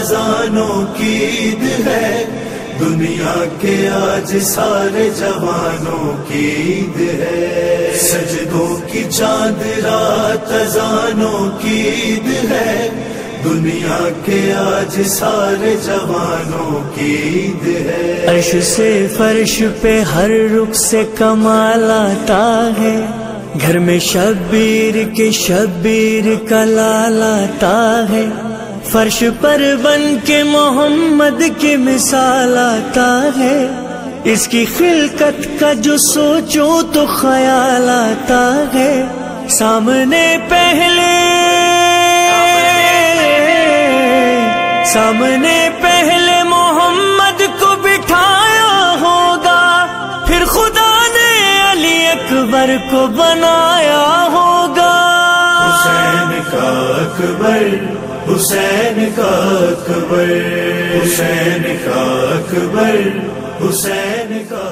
اذانوں کی عید ہے، دنیا کے آج سارے جوانوں کی عید ہے، سجدوں کی چاند رات اذانوں کی عید ہے، دنیا کے آج سارے جوانوں کی عید ہے۔ عرش سے فرش پہ ہر رخ سے کمال آتا ہے، گھر میں شبیر کے شبیر کا لال آتا ہے، فرش پر بن کے محمد کی مثال آتا ہے، اس کی خلقت کا جو سوچو تو خیال آتا ہے، سامنے پہلے محمد کو بٹھایا ہوگا، پھر خدا نے علی اکبر کو بنایا ہوگا۔ حسین کا اکبر، حسین کا اکبر، حسین کا اکبر، حسین کا